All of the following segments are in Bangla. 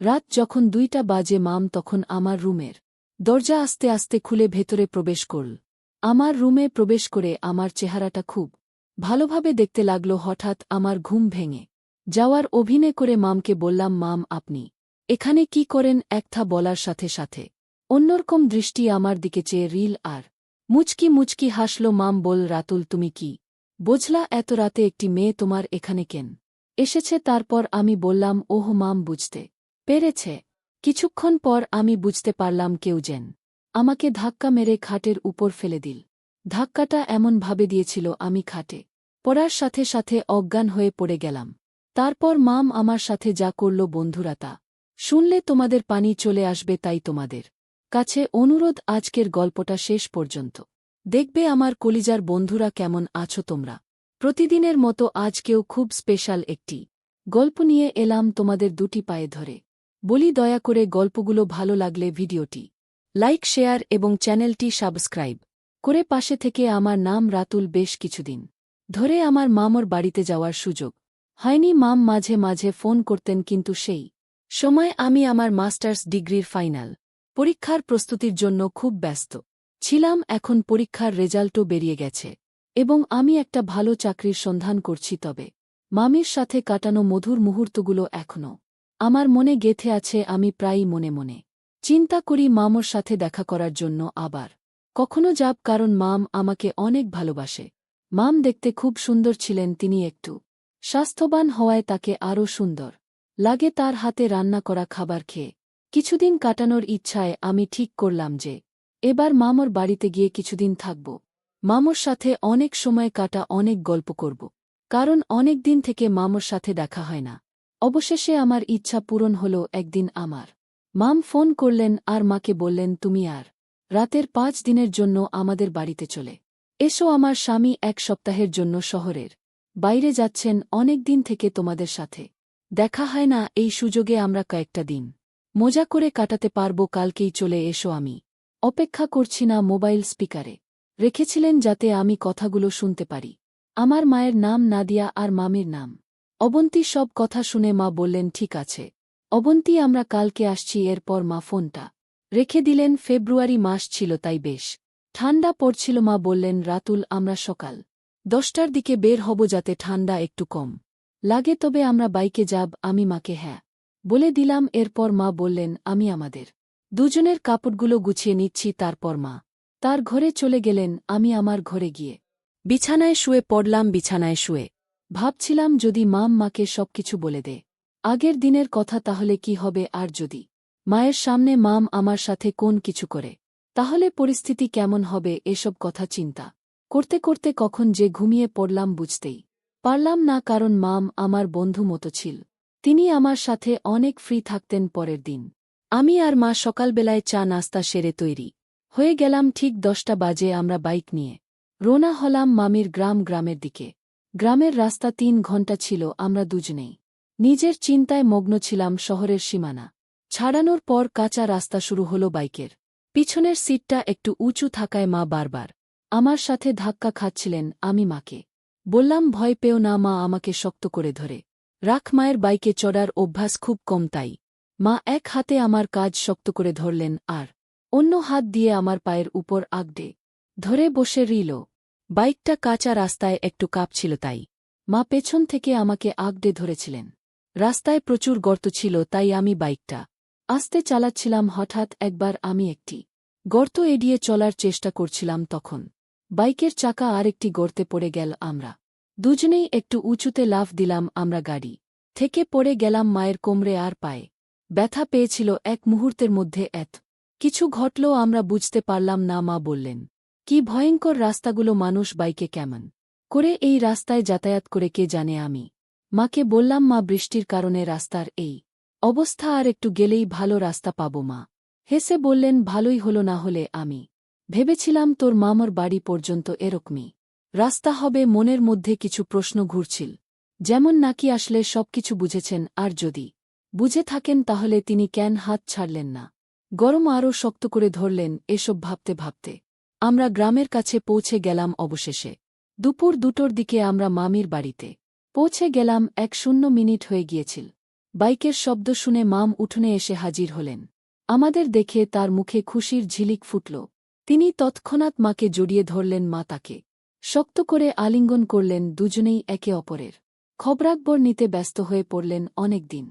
রাত যখন 2টা বাজে মাম তখন আমার রুমের দরজা আস্তে আস্তে খুলে ভেতরে প্রবেশ করল। আমার রুমে প্রবেশ করে আমার চেহারাটা খুব ভালোভাবে দেখতে লাগল। হঠাৎ আমার ঘুম ভেঙে যাওয়ার অভিনয় করে মামকে বললাম, মাম আপনি এখানে কি করেন? একটা বলার সাথে সাথে অন্যরকম দৃষ্টি আমার দিকে চেয়ে রিল আর মুচকি মুচকি হাসল। মাম বল, রাতুল তুমি কি বুঝলা এত রাতে একটি মেয়ে তোমার এখানে কেন এসেছে? তারপর আমি বললাম, ওহ মাম বুঝতে পেরেছে। কিছুক্ষণ পর আমি বুঝতে পারলাম কেউ যেন আমাকে ধাক্কা মেরে খাটের উপর ফেলে দিল। ধাক্কাটা এমনভাবে দিয়েছিল আমি খাটে পড়ার সাথে সাথে অজ্ঞান হয়ে পড়ে গেলাম। তারপর মাম আমার সাথে যা করল বন্ধুরা তা শুনলে তোমাদের পানি চলে আসবে, তাই তোমাদের কাছে অনুরোধ আজকের গল্পটা শেষ পর্যন্ত দেখবে। আমার কলিজার বন্ধুরা, কেমন আছো তোমরা? প্রতিদিনের মতো আজকেও খুব স্পেশাল একটি গল্প নিয়ে এলাম তোমাদের দুটি পায়ে ধরে। বলি দয়া করে গল্পগুলো ভালো লাগলে ভিডিওটি লাইক, শেয়ার এবং চ্যানেলটি সাবস্ক্রাইব করে পাশে থেকে। আমার নাম রাতুল। বেশ কিছুদিন ধরে আমার মামর বাড়িতে যাওয়ার সুযোগ হয়নি। মাম মাঝে মাঝে ফোন করতেন, কিন্তু সেই সময় আমি আমার মাস্টার্স ডিগ্রির ফাইনাল পরীক্ষার প্রস্তুতির জন্য খুব ব্যস্ত ছিলাম। এখন পরীক্ষার রেজাল্টও বেরিয়ে গেছে এবং আমি একটা ভালো চাকরির সন্ধান করছি। তবে মামির সাথে কাটানো মধুর মুহূর্তগুলো এখনও আমার মনে গেঁথে আছে। আমি প্রায়ই মনে মনে চিন্তা করি মামর সাথে দেখা করার জন্য আবার কখনো যাব, কারণ মাম আমাকে অনেক ভালোবাসে। মাম দেখতে খুব সুন্দর ছিলেন। তিনি একটু স্বাস্থ্যবান হওয়ায় তাকে আরও সুন্দর লাগে তার হাতে রান্না করা খাবার খেয়ে। কিছুদিন কাটানোর ইচ্ছায় আমি ঠিক করলাম যে এবার মামর বাড়িতে গিয়ে কিছুদিন থাকব। মামর সাথে অনেক সময় কাটা, অনেক গল্প করব, কারণ অনেক দিন থেকে মামর সাথে দেখা হয় না। অবশেষে আমার ইচ্ছা পূরণ হল। একদিন আমার মাম ফোন করলেন আর মাকে বললেন, তুমি আর রাতের 5 দিনের জন্য আমাদের বাড়িতে চলে এসো। আমার স্বামী 1 সপ্তাহের জন্য শহরের বাইরে যাচ্ছেন। অনেক দিন থেকে তোমাদের সাথে দেখা হয় না, এই সুযোগে আমরা কয়েকটা দিন মজা করে কাটাতে পারব। কালকেই চলে এসো, আমি অপেক্ষা করছি না। মোবাইল স্পিকারে রেখেছিলেন যাতে আমি কথাগুলো শুনতে পারি। আমার মায়ের নাম নাদিয়া আর মামির নাম অবন্তী। সব কথা শুনে মা বললেন, ঠিক আছে অবন্তী, আমরা কালকে আসছি। এরপর মা ফোনটা রেখে দিলেন। ফেব্রুয়ারি মাস ছিল, তাই বেশ ঠান্ডা পড়ছিল। মা বললেন, রাতুল আমরা সকাল 10টার দিকে বের হব যাতে ঠান্ডা একটু কম লাগে। তবে আমরা বাইকে যাব। আমি মাকে হ্যাঁ বলে দিলাম। এরপর মা বললেন, আমি আমাদের দুজনের কাপড়গুলো গুছিয়ে নিচ্ছি। তারপর মা তার ঘরে চলে গেলেন। আমি আমার ঘরে গিয়ে বিছানায় শুয়ে পড়লাম। বিছানায় শুয়ে ভাবছিলাম, যদি মাম মাকে সবকিছু বলে দে আগের দিনের কথা, তাহলে কি হবে? আর যদি মায়ের সামনে মাম আমার সাথে কোন কিছু করে, তাহলে পরিস্থিতি কেমন হবে? এসব কথা চিন্তা করতে করতে কখন যে ঘুমিয়ে পড়লাম বুঝতেই পারলাম না, কারণ মাম আমার বন্ধু মতো ছিল। তিনি আমার সাথে অনেক ফ্রি থাকতেন। পরের দিন আমি আর মা সকালবেলায় চা নাস্তা সেরে তৈরি হয়ে গেলাম। ঠিক 10টা বাজে আমরা বাইক নিয়ে রওনা হলাম মামির গ্রামের দিকে। গ্রামের রাস্তা 3 ঘণ্টা ছিল। আমরা দুজনেই নিজের চিন্তায় মগ্ন ছিলাম। শহরের সীমানা ছাড়ানোর পর কাঁচা রাস্তা শুরু হল। বাইকের পিছনের সিটটা একটু উঁচু থাকায় মা বারবার আমার সাথে ধাক্কা খাচ্ছিলেন। আমি মাকে বললাম, ভয় পেও না। মা আমাকে শক্ত করে ধরে রাখ। মায়ের বাইকে চড়ার অভ্যাস খুব কম, তাই মা এক হাতে আমার কাজ শক্ত করে ধরলেন আর অন্য হাত দিয়ে আমার পায়ের উপর আগড়ে ধরে বসে রইল। বাইকটা কাঁচা রাস্তায় একটু কাঁপছিল, তাই মা পেছন থেকে আমাকে আগড়ে ধরেছিলেন। রাস্তায় প্রচুর গর্ত ছিল, তাই আমি বাইকটা আস্তে চালাচ্ছিলাম। হঠাৎ একবার আমি একটি গর্ত এড়িয়ে চলার চেষ্টা করছিলাম, তখন বাইকের চাকা আরেকটি গর্তে পড়ে গেল। আমরা দুজনেই একটু উঁচুতে লাফ দিলাম। আমরা গাড়ি থেকে পড়ে গেলাম। মায়ের কোমরে আর পায়ে ব্যথা পেয়েছিল। এক মুহূর্তের মধ্যে এত কিছু ঘটল আমরা বুঝতে পারলাম না। মা বললেন, কি ভয়ঙ্কর রাস্তাগুলো, মানুষ বাইকে কেমন করে এই রাস্তায় যাতায়াত করে কে জানে। আমি মাকে বললাম, মা বৃষ্টির কারণে রাস্তার এই অবস্থা, আর একটু গেলেই ভালো রাস্তা পাব। মা হেসে বললেন, ভালোই হলো। না হলে আমি ভেবেছিলাম তোর মামার বাড়ি পর্যন্ত এরকমই রাস্তা হবে। মনের মধ্যে কিছু প্রশ্ন ঘুরছিল, যেমন নাকি আসলে সবকিছু বুঝেছেন, আর যদি বুঝে থাকেন তাহলে তিনি কেন হাত ছাড়লেন না, গরম আরও শক্ত করে ধরলেন। এসব ভাবতে ভাবতে আমরা গ্রামের কাছে পৌঁছে গেলাম। অবশেষে দুপুর 2টোর দিকে আমরা মামির বাড়িতে পৌঁছে গেলাম। 10 মিনিট হয়ে গিয়েছিল বাইকের শব্দ শুনে মাম উঠোনে এসে হাজির হলেন। আমাদের দেখে তার মুখে খুশির ঝিলিক ফুটল। তিনি তৎক্ষণাৎ মাকে জড়িয়ে ধরলেন, মা তাকে শক্ত করে আলিঙ্গন করলেন। দুজনেই একে অপরের খবরাখবর নিতে ব্যস্ত হয়ে পড়লেন। অনেক দিন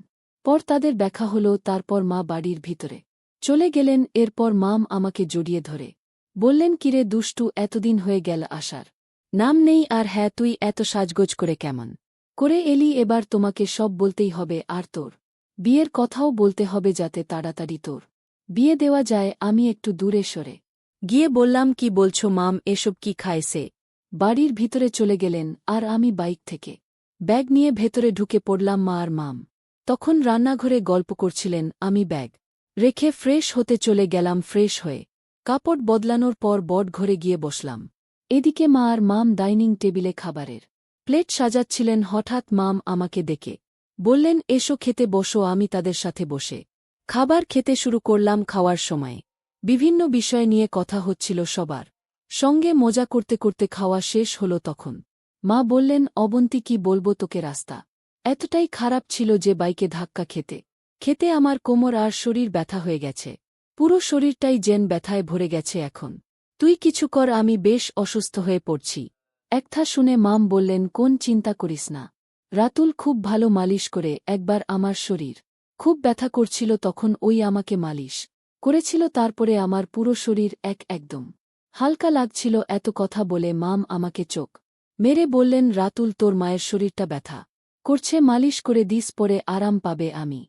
পর তাদের দেখা হল। তারপর মা বাড়ির ভিতরে চলে গেলেন। এরপর মাম আমাকে জড়িয়ে ধরে বললেন, কিরে দুষ্টু, এতদিন হয়ে গেল আসার নাম নেই। আর হ্যাঁ, তুই এত সাজগোজ করে কেমন করে এলি? এবার তোমাকে সব বলতেই হবে, আর তোর বিয়ের কথাও বলতে হবে, যাতে তাড়াতাড়ি তোর বিয়ে দেওয়া যায়। আমি একটু দূরে সরে গিয়ে বললাম, কি বলছো মাম, এসব কি খায়ছে? বাড়ির ভিতরে চলে গেলেন, আর আমি বাইক থেকে ব্যাগ নিয়ে ভেতরে ঢুকে পড়লাম। মা আর মাম তখন রান্নাঘরে গল্প করছিলেন। আমি ব্যাগ রেখে ফ্রেশ হতে চলে গেলাম। ফ্রেশ হয়ে কাপড় বদলানোর পর বটঘরে গিয়ে বসলাম। এদিকে মা আর মাম ডাইনিং টেবিলে খাবারের প্লেট সাজাচ্ছিলেন। হঠাৎ মাম আমাকে ডেকে বললেন, এসো খেতে বসো। আমি তাদের সাথে বসে খাবার খেতে শুরু করলাম। খাওয়ার সময় বিভিন্ন বিষয় নিয়ে কথা হচ্ছিল সবার সঙ্গে। মজা করতে করতে খাওয়া শেষ হল। তখন মা বললেন, অবন্তী, কি বলবো তোকে, রাস্তা এতটাই খারাপ ছিল যে বাইকে ধাক্কা খেতে খেতে আমার কোমর আর শরীর ব্যথা হয়ে গেছে। পুরো শরীরটাই যেন ব্যথায় ভরে গেছে এখন। তুই কিছু কর, আমি বেশ অসুস্থ হয়ে পড়ছি। একথা শুনে মাম বললেন, কোন চিন্তা করিস না, রাতুল খুব ভালো মালিশ করে। একবার আমার শরীর খুব ব্যথা করছিল, তখন ওই আমাকে মালিশ করেছিল। তারপরে আমার পুরো শরীর একদম হালকা লাগছিল। এত কথা বলে মাম আমাকে চোখ মেরে বললেন, রাতুল, তোর মায়ের শরীরটা ব্যথা করছে, মালিশ করে দিস, পরে আরাম পাবে। আমি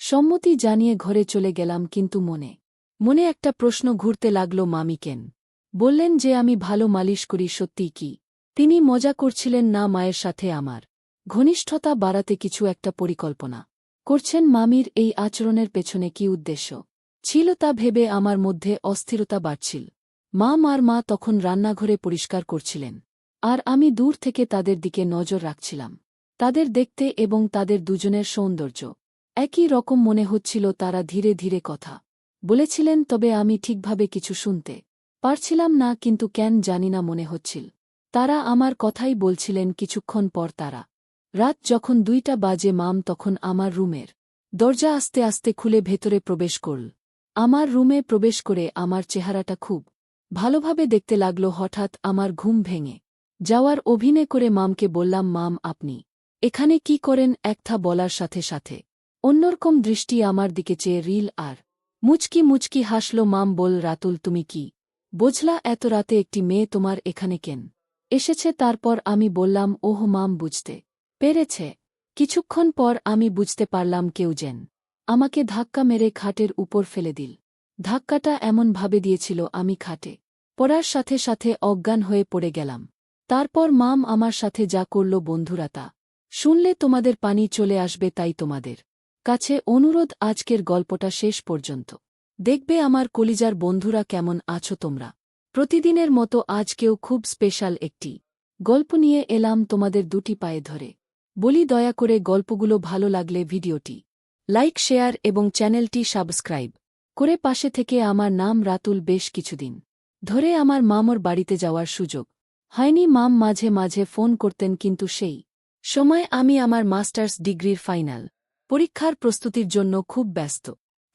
সম্মতি জানিয়ে ঘরে চলে গেলাম। কিন্তু মনে মনে একটা প্রশ্ন ঘুরতে লাগল, মামি কেন বললেন যে আমি ভালো মালিশ করি? সত্যিই কি তিনি মজা করছিলেন, না মায়ের সাথে আমার ঘনিষ্ঠতা বাড়াতে কিছু একটা পরিকল্পনা করছেন? মামির এই আচরণের পেছনে কি উদ্দেশ্য ছিল তা ভেবে আমার মধ্যে অস্থিরতা বাড়ছিল। মাম আর মা তখন রান্নাঘরে পরিষ্কার করছিলেন, আর আমি দূর থেকে তাদের দিকে নজর রাখছিলাম। তাদের দেখতে এবং তাদের দুজনের সৌন্দর্য একই রকম মনে হচ্ছিল। তারা ধীরে ধীরে কথা বলেছিলেন, তবে আমি ঠিকভাবে কিছু শুনতে পারছিলাম না। কিন্তু কেন জানি না মনে হচ্ছিল তারা আমার কথাই বলছিলেন। কিছুক্ষণ পর তারা রাত যখন 2টা বাজে, মাম তখন আমার রুমের দরজা আস্তে আস্তে খুলে ভেতরে প্রবেশ করল। আমার রুমে প্রবেশ করে আমার চেহারাটা খুব ভালোভাবে দেখতে লাগল। হঠাৎ আমার ঘুম ভেঙে যাওয়ার অভিনয় করে মামকে বললাম, মাম, আপনি এখানে কি করেন? একথা বলার সাথে সাথে অন্যরকম দৃষ্টি আমার দিকে চেয়ে রিল আর মুচকি মুচকি হাসল। মাম বল, রাতুল, তুমি কি বুঝলা এত রাতে একটি মেয়ে তোমার এখানে কেন এসেছে? তারপর আমি বললাম, ওহ মাম, বুঝতে পেরেছে। কিছুক্ষণ পর আমি বুঝতে পারলাম কেউ যেন আমাকে ধাক্কা মেরে খাটের উপর ফেলে দিল। ধাক্কাটা এমনভাবে দিয়েছিল আমি খাটে পড়ার সাথে সাথে অজ্ঞান হয়ে পড়ে গেলাম। তারপর মাম আমার সাথে যা করল, বন্ধুরা তা শুনলে তোমাদের পানি চলে আসবে। তাই তোমাদের কাছে অনুরোধ, আজকের গল্পটা শেষ পর্যন্ত দেখবে। আমার কলিজার বন্ধুরা, কেমন আছো তোমরা? প্রতিদিনের মতো আজকেও খুব স্পেশাল একটি গল্প নিয়ে এলাম তোমাদের দুটি পায়ে ধরে। বলি, দয়া করে গল্পগুলো ভালো লাগলে ভিডিওটি লাইক, শেয়ার এবং চ্যানেলটি সাবস্ক্রাইব করে পাশে থেকে। আমার নাম রাতুল। বেশ কিছুদিন ধরে আমার মামর বাড়িতে যাওয়ার সুযোগ হয়নি। মাম মাঝে মাঝে ফোন করতেন, কিন্তু সেই সময় আমি আমার মাস্টার্স ডিগ্রির ফাইনাল পরীক্ষার প্রস্তুতির জন্য খুব ব্যস্ত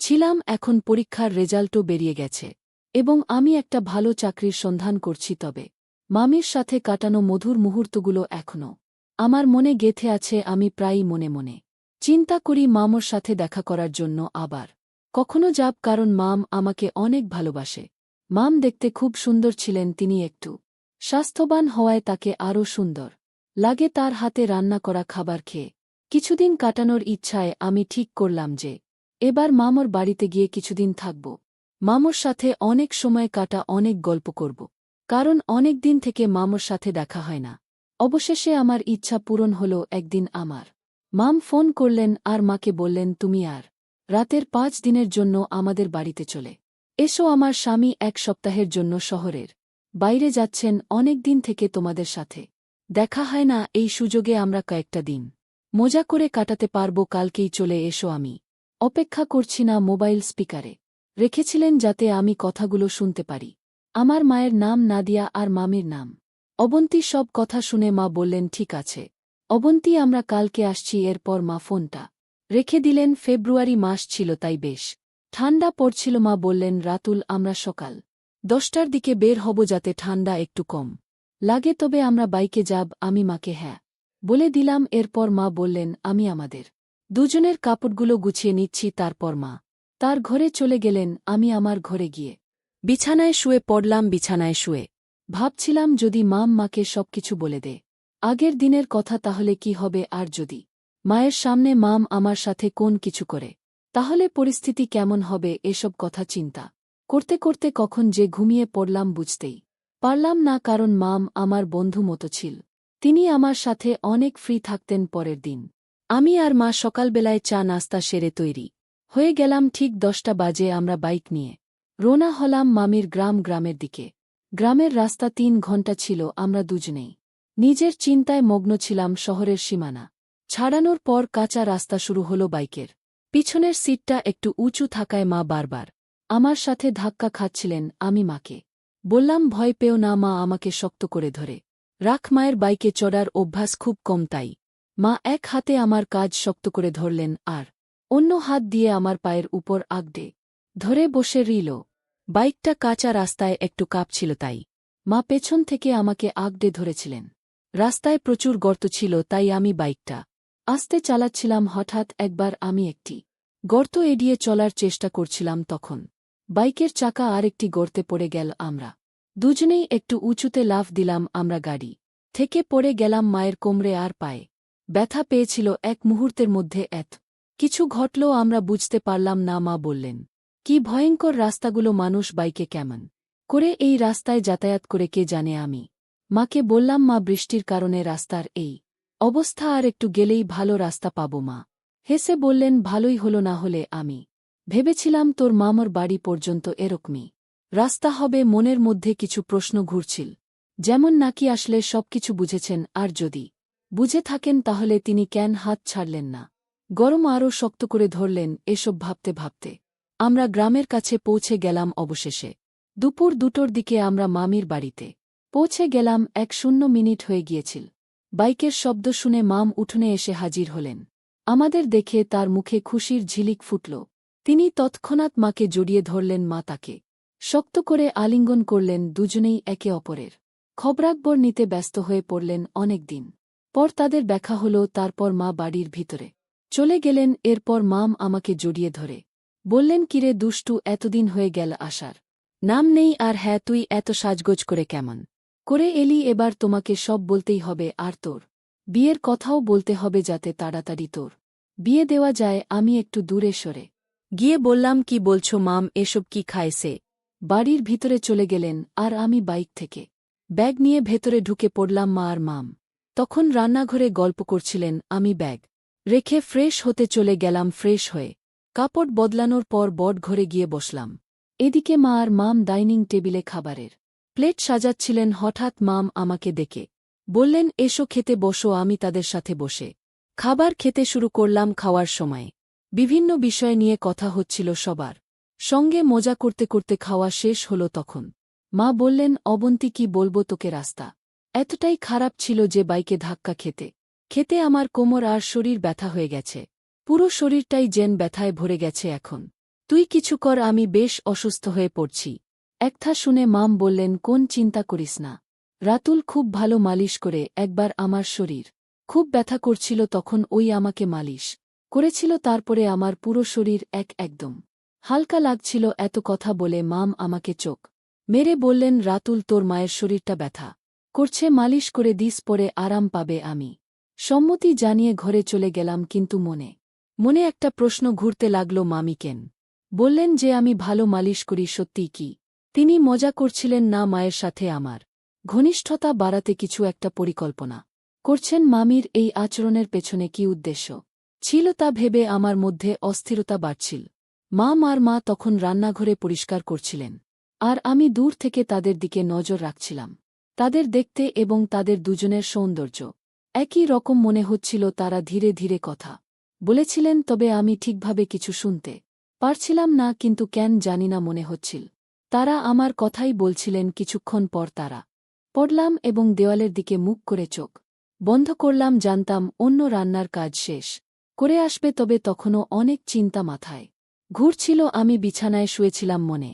ছিলাম। এখন পরীক্ষার রেজাল্টও বেরিয়ে গেছে এবং আমি একটা ভালো চাকরির সন্ধান করছি। তবে মামির সাথে কাটানো মধুর মুহূর্তগুলো এখনও আমার মনে গেঁথে আছে। আমি প্রায়ই মনে মনে চিন্তা করি মামর সাথে দেখা করার জন্য আবার কখনো যাব, কারণ মাম আমাকে অনেক ভালোবাসে। মাম দেখতে খুব সুন্দর ছিলেন। তিনি একটু স্বাস্থ্যবান হওয়ায় তাকে আরও সুন্দর লাগে তার হাতে রান্না করা খাবার খেয়ে। কিছুদিন কাটানোর ইচ্ছায় আমি ঠিক করলাম যে এবার মামর বাড়িতে গিয়ে কিছুদিন থাকব। মামর সাথে অনেক সময় কাটা, অনেক গল্প করব, কারণ অনেক দিন থেকে মামর সাথে দেখা হয় না। অবশেষে আমার ইচ্ছা পূরণ হল। একদিন আমার মাম ফোন করলেন আর মাকে বললেন, তুমি আর রাতের 5 দিনের জন্য আমাদের বাড়িতে চলে এসো। আমার স্বামী 1 সপ্তাহের জন্য শহরের বাইরে যাচ্ছেন। অনেক দিন থেকে তোমাদের সাথে দেখা হয় না, এই সুযোগে আমরা কয়েকটা দিন মজা করে কাটাতে পারব। কালকেই চলে এসো, আমি অপেক্ষা করছি না। মোবাইল স্পিকারে রেখেছিলেন যাতে আমি কথাগুলো শুনতে পারি। আমার মায়ের নাম নাদিয়া আর মামির নাম অবন্তী। সব কথা শুনে মা বললেন, ঠিক আছে অবন্তী, আমরা কালকে আসছি। এরপর মা ফোনটা রেখে দিলেন। ফেব্রুয়ারি মাস ছিল, তাই বেশ ঠান্ডা পড়ছিল। মা বললেন, রাতুল, আমরা সকাল 10টার দিকে বের হব যাতে ঠান্ডা একটু কম লাগে। তবে আমরা বাইকে যাব। আমি মাকে হ্যাঁ বলে দিলাম। এরপর মা বললেন, আমি আমাদের দুজনের কাপড়গুলো গুছিয়ে নিচ্ছি। তারপর মা তার ঘরে চলে গেলেন। আমি আমার ঘরে গিয়ে বিছানায় শুয়ে পড়লাম। বিছানায় শুয়ে ভাবছিলাম, যদি মাকে সবকিছু বলে দে আগের দিনের কথা, তাহলে কি হবে? আর যদি মায়ের সামনে আমার সাথে কোন কিছু করে, তাহলে পরিস্থিতি কেমন হবে? এসব কথা চিন্তা করতে করতে কখন যে ঘুমিয়ে পড়লাম বুঝতেই পারলাম না। কারণ আমার বন্ধু মতো ছিল। তিনি আমার সাথে অনেক ফ্রি থাকতেন। পরের দিন আমি আর মা সকালবেলায় চা নাস্তা সেরে তৈরি হয়ে গেলাম। ঠিক 10টা বাজে আমরা বাইক নিয়ে রওনা হলাম মামির গ্রামের দিকে। গ্রামের রাস্তা 3 ঘন্টা ছিল। আমরা দুজনেই নিজের চিন্তায় মগ্ন ছিলাম। শহরের সীমানা ছাড়ানোর পর কাঁচা রাস্তা শুরু হলো। বাইকের পিছনের সিটটা একটু উঁচু থাকায় মা বারবার আমার সাথে ধাক্কা খাচ্ছিলেন। আমি মাকে বললাম, ভয় পেও না। মা আমাকে শক্ত করে ধরে রাখ। মায়ের বাইকে চড়ার অভ্যাস খুব কম, তাই মা এক হাতে আমার কাজ শক্ত করে ধরলেন আর অন্য হাত দিয়ে আমার পায়ের উপর আগড়ে ধরে বসে রইল। বাইকটা কাঁচা রাস্তায় একটু কাঁপছিল, তাই মা পেছন থেকে আমাকে আগড়ে ধরেছিলেন। রাস্তায় প্রচুর গর্ত ছিল, তাই আমি বাইকটা আস্তে চালাচ্ছিলাম। হঠাৎ একবার আমি একটি গর্ত এড়িয়ে চলার চেষ্টা করছিলাম। তখন বাইকের চাকা আরেকটি গর্তে পড়ে গেল। আমরা দুজনেই একটু উঁচুতে লাফ দিলাম। আমরা গাড়ি থেকে পড়ে গেলাম। মায়ের কোমরে আর পায়ে ব্যথা পেয়েছিল। এক মুহূর্তের মধ্যে এত কিছু ঘটল আমরা বুঝতে পারলাম না। মা বললেন, কি ভয়ঙ্কর রাস্তাগুলো! মানুষ বাইকে কেমন করে এই রাস্তায় যাতায়াত করে কে জানে। আমি মাকে বললাম, মা, বৃষ্টির কারণে রাস্তার এই অবস্থা। আর একটু গেলেই ভালো রাস্তা পাবো। মা হেসে বললেন, ভালোই হলো। না হলে আমি ভেবেছিলাম তোর মামার বাড়ি পর্যন্ত এরকমই রাস্তা হবে। মনের মধ্যে কিছু প্রশ্ন ঘুরছিল, যেমন নাকি আসলে সবকিছু বুঝেছেন, আর যদি বুঝে থাকেন তাহলে তিনি কেন হাত ছাড়লেন না, গরম আরও শক্ত করে ধরলেন। এসব ভাবতে ভাবতে আমরা গ্রামের কাছে পৌঁছে গেলাম। অবশেষে দুপুর 2টোর দিকে আমরা মামির বাড়িতে পৌঁছে গেলাম। 1-0 হয়ে গিয়েছিল। বাইকের শব্দ শুনে মাম উঠোনে এসে হাজির হলেন। আমাদের দেখে তার মুখে খুশির ঝিলিক ফুটল। তিনি তৎক্ষণাৎ মাকে জড়িয়ে ধরলেন। মা তাকে শক্ত করে আলিঙ্গন করলেন। দুজনেই একে অপরের খবরাখবর নিতে ব্যস্ত হয়ে পড়লেন। অনেকদিন পর তাদের দেখা হল। তারপর মা বাড়ির ভিতরে চলে গেলেন। এরপর মাম আমাকে জড়িয়ে ধরে বললেন, কিরে দুষ্টু, এতদিন হয়ে গেল, আসার নাম নেই। আর হ্যাঁ, তুই এত সাজগোজ করে কেমন করে এলি? এবার তোমাকে সব বলতেই হবে। আর তোর বিয়ের কথাও বলতে হবে, যাতে তাড়াতাড়ি তোর বিয়ে দেওয়া যায়। আমি একটু দূরে সরে গিয়ে বললাম, কি বলছো মাম? এসব কি খায়ছে? বাড়ির ভিতরে চলে গেলেন আর আমি বাইক থেকে ব্যাগ নিয়ে ভেতরে ঢুকে পড়লাম। মা আর মাম তখন রান্নাঘরে গল্প করছিলেন। আমি ব্যাগ রেখে ফ্রেশ হতে চলে গেলাম। ফ্রেশ হয়ে কাপড় বদলানোর পর বটঘরে গিয়ে বসলাম। এদিকে মা আর মাম ডাইনিং টেবিলে খাবারের প্লেট সাজাচ্ছিলেন। হঠাৎ মাম আমাকে ডেকে বললেন, এসো খেতে বসো। আমি তাদের সাথে বসে খাবার খেতে শুরু করলাম। খাওয়ার সময় বিভিন্ন বিষয় নিয়ে কথা হচ্ছিল সবার সঙ্গে। মজা করতে করতে খাওয়া শেষ হল। তখন মা বললেন, অবন্তী, কি বলবো তোকে, রাস্তা এতটাই খারাপ ছিল যে বাইকে ধাক্কা খেতে খেতে আমার কোমর আর শরীর ব্যথা হয়ে গেছে। পুরো শরীরটাই যেন ব্যথায় ভরে গেছে। এখন তুই কিছু কর, আমি বেশ অসুস্থ হয়ে পড়ছি। একটা শুনে মাম বললেন, কোন চিন্তা করিস না, রাতুল খুব ভালো মালিশ করে। একবার আমার শরীর খুব ব্যথা করছিল, তখন ওই আমাকে মালিশ করেছিল। তারপরে আমার পুরো শরীর একদম হালকা লাগছিল। এত কথা বলে মাম আমাকে চোখ মেরে বললেন, রাতুল, তোর মায়ের শরীরটা ব্যথা করছে, মালিশ করে দিস, পরে আরাম পাবে। আমি সম্মতি জানিয়ে ঘরে চলে গেলাম। কিন্তু মনে মনে একটা প্রশ্ন ঘুরতে লাগল, মামি কেন বললেন যে আমি ভালো মালিশ করি? সত্যিই কি তিনি মজা করছিলেন, না মায়ের সাথে আমার ঘনিষ্ঠতা বাড়াতে কিছু একটা পরিকল্পনা করছেন? মামির এই আচরণের পেছনে কি উদ্দেশ্য ছিল তা ভেবে আমার মধ্যে অস্থিরতা বাড়ছিল। মা তখন রান্নাঘরে পরিষ্কার করছিলেন, আর আমি দূর থেকে তাদের দিকে নজর রাখছিলাম। তাদের দেখতে এবং তাদের দুজনের সৌন্দর্য একই রকম মনে হচ্ছিল। তারা ধীরে ধীরে কথা বলেছিলেন, তবে আমি ঠিকভাবে কিছু শুনতে পারছিলাম না। কিন্তু কেন জানি না মনে হচ্ছিল তারা আমার কথাই বলছিলেন। কিছুক্ষণ পর তারা পড়লাম এবং দেওয়ালের দিকে মুখ করে চোখ বন্ধ করলাম। জানতাম অন্য রান্নার কাজ শেষ করে আসবে, তবে তখনও অনেক চিন্তা মাথায় ঘুরছিল। আমি বিছানায় শুয়েছিলাম, মনে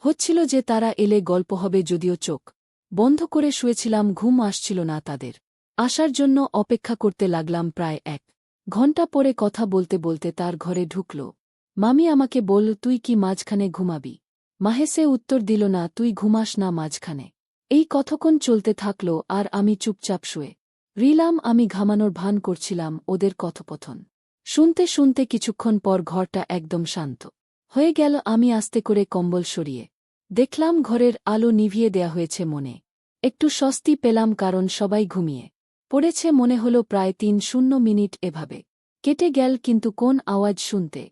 হচ্ছিল যে তারা এলে গল্প হবে, যদিও চোখ বন্ধ করে শুয়েছিলাম, ঘুম আসছিল না তাদের আসার জন্য। অপেক্ষা করতে লাগলাম প্রায় 1 ঘণ্টা পরে কথা বলতে বলতে তার ঘরে ঢুকল মামি। আমাকে বলল, তুই কি মাঝখানে ঘুমাবি? মাহেসে উত্তর দিল, না, তুই ঘুমাস না মাঝখানে। এই কতক্ষণ চলতে থাকল আর আমি চুপচাপ শুয়ে রিলাম। আমি ঘামানোর ভান করছিলাম ওদের কথোপকথন শুনতে শুনতে। কিছুক্ষণ পর ঘরটা একদম শান্ত হয়ে গেল। আমি আস্তে করে কম্বল সরিয়ে দেখলাম ঘরের আলো নিভিয়ে দেয়া হয়েছে। মনে একটু স্বস্তি পেলাম, কারণ সবাই ঘুমিয়ে পড়েছে। মনে হলো প্রায় 3-0 মিনিট এভাবে কেটে গেল, কিন্তু কোন আওয়াজ শুনতে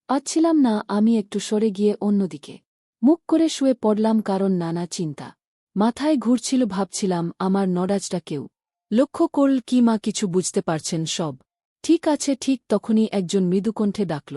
পাচ্ছিলাম না। আমি একটু সরে গিয়ে অন্যদিকে মুখ করে শুয়ে পড়লাম, কারণ নানা চিন্তা মাথায় ঘুরছিল। ভাবছিলাম আমার নড়াজটা কেউ লক্ষ্য করল কি, মা কিছু বুঝতে পারছেন সব ঠিক আছে? ঠিক তখনই একজন মৃদুকণ্ঠে ডাকল,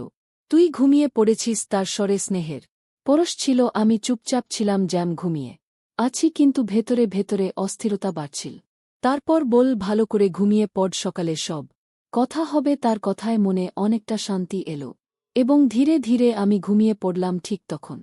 তুই ঘুমিয়ে পড়েছিস? তার স্বরে স্নেহের পরশ ছিল। আমি চুপচাপ ছিলাম, জ্যাম ঘুমিয়ে আছি, কিন্তু ভেতরে ভেতরে অস্থিরতা বাড়ছিল। তারপর বল, ভালো করে ঘুমিয়ে পড়, সকালে সব কথা হবে। তার কথায় মনে অনেকটা শান্তি এলো এবং ধীরে ধীরে আমি ঘুমিয়ে পড়লাম। ঠিক তখন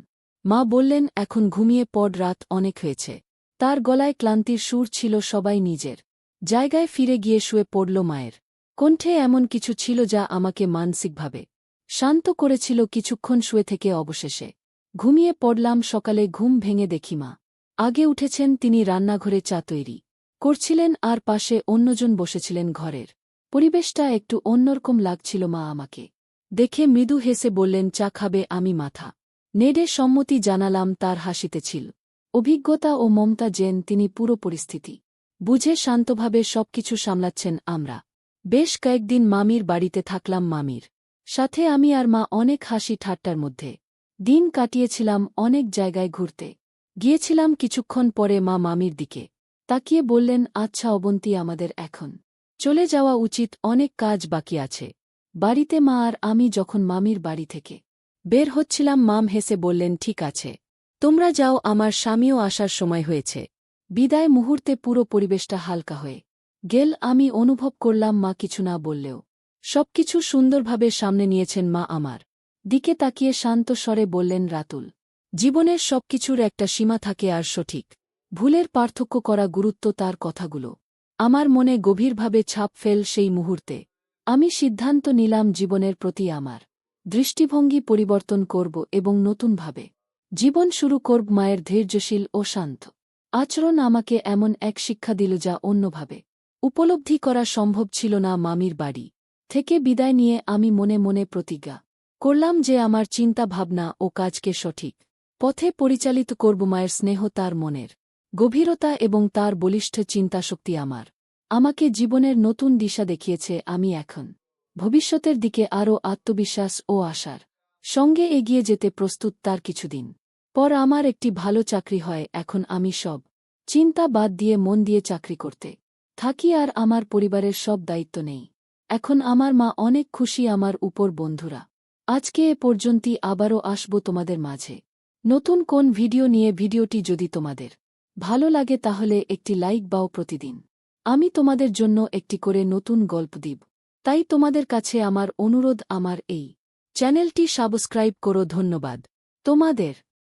মা বললেন, এখন ঘুমিয়ে পড়, রাত অনেক হয়েছে। তার গলায় ক্লান্তির সুর ছিল। সবাই নিজের জায়গায় ফিরে গিয়ে শুয়ে পড়ল। মায়ের কণ্ঠে এমন কিছু ছিল যা আমাকে মানসিকভাবে শান্ত করেছিল। কিছুক্ষণ শুয়ে থেকে অবশেষে ঘুমিয়ে পড়লাম। সকালে ঘুম ভেঙে দেখি মা আগে উঠেছেন। তিনি রান্নাঘরে চা তৈরি করছিলেন আর পাশে অন্যজন বসেছিলেন। ঘরের পরিবেশটা একটু অন্যরকম লাগছিল। মা আমাকে দেখে মৃদু হেসে বললেন, চা খাবে? আমি মাথা নেড়ে সম্মতি জানালাম। তার হাসিতে ছিল অভিজ্ঞতা ও মমতা, যেন তিনি পুরো পরিস্থিতি বুঝে শান্তভাবে সবকিছু সামলাচ্ছেন। আমরা বেশ কয়েকদিন মামির বাড়িতে থাকলাম। মামির সাথে আমি আর মা অনেক হাসি ঠাট্টার মধ্যে দিন কাটিয়েছিলাম। অনেক জায়গায় ঘুরতে গিয়েছিলাম। কিছুক্ষণ পরে মা মামির দিকে তাকিয়ে বললেন, আচ্ছা অবন্তী, আমাদের এখন চলে যাওয়া উচিত, অনেক কাজ বাকি আছে বাড়িতে। মা আর আমি যখন মামির বাড়ি থেকে বের হচ্ছিলাম, মাম হেসে বললেন, ঠিক আছে, তোমরা যাও, আমার স্বামীও আসার সময় হয়েছে। বিদায় মুহূর্তে পুরো পরিবেশটা হালকা হয়ে গেল। আমি অনুভব করলাম মা কিছু না বললেও সবকিছু সুন্দরভাবে সামনে নিয়েছেন। মা আমার দিকে তাকিয়ে শান্ত স্বরে বললেন, রাতুল, জীবনের সবকিছুর একটা সীমা থাকে, আর সঠিক ভুলের পার্থক্য করা গুরুত্ব। তার কথাগুলো আমার মনে গভীরভাবে ছাপ ফেল। সেই মুহূর্তে আমি সিদ্ধান্ত নিলাম জীবনের প্রতি আমার দৃষ্টিভঙ্গি পরিবর্তন করব এবং নতুনভাবে জীবন শুরু করব। মায়ের ধৈর্যশীল ও শান্ত আচরণ আমাকে এমন এক শিক্ষা দিল যা অন্যভাবে উপলব্ধি করা সম্ভব ছিল না। মামির বাড়ি থেকে বিদায় নিয়ে আমি মনে মনে প্রতিজ্ঞা করলাম যে আমার চিন্তা ভাবনা ও কাজকে সঠিক পথে পরিচালিত করব। মায়ের স্নেহ, তার মনের গভীরতা এবং তার বলিষ্ঠ চিন্তাশক্তি আমাকে জীবনের নতুন দিশা দেখিয়েছে। আমি এখন ভবিষ্যতের দিকে আরও আত্মবিশ্বাস ও আশার সঙ্গে এগিয়ে যেতে প্রস্তুত। তার কিছুদিন পর আমার একটি ভালো চাকরি হয়। এখন আমি সব চিন্তা বাদ দিয়ে মন দিয়ে চাকরি করতে থাকি আর আমার পরিবারের সব দায়িত্ব নেই। এখন আমার মা অনেক খুশি আমার উপর। বন্ধুরা, আজকে এ পর্যন্তই। আবারও আসব তোমাদের মাঝে নতুন কোন ভিডিও নিয়ে। ভিডিওটি যদি তোমাদের ভালো লাগে তাহলে একটি লাইক দাও। প্রতিদিন আমি তোমাদের জন্য একটি করে নতুন গল্প দিব, তাই তোমাদের কাছে আমার অনুরোধ, আমার এই চ্যানেলটি সাবস্ক্রাইব করো। ধন্যবাদ তোমাদের।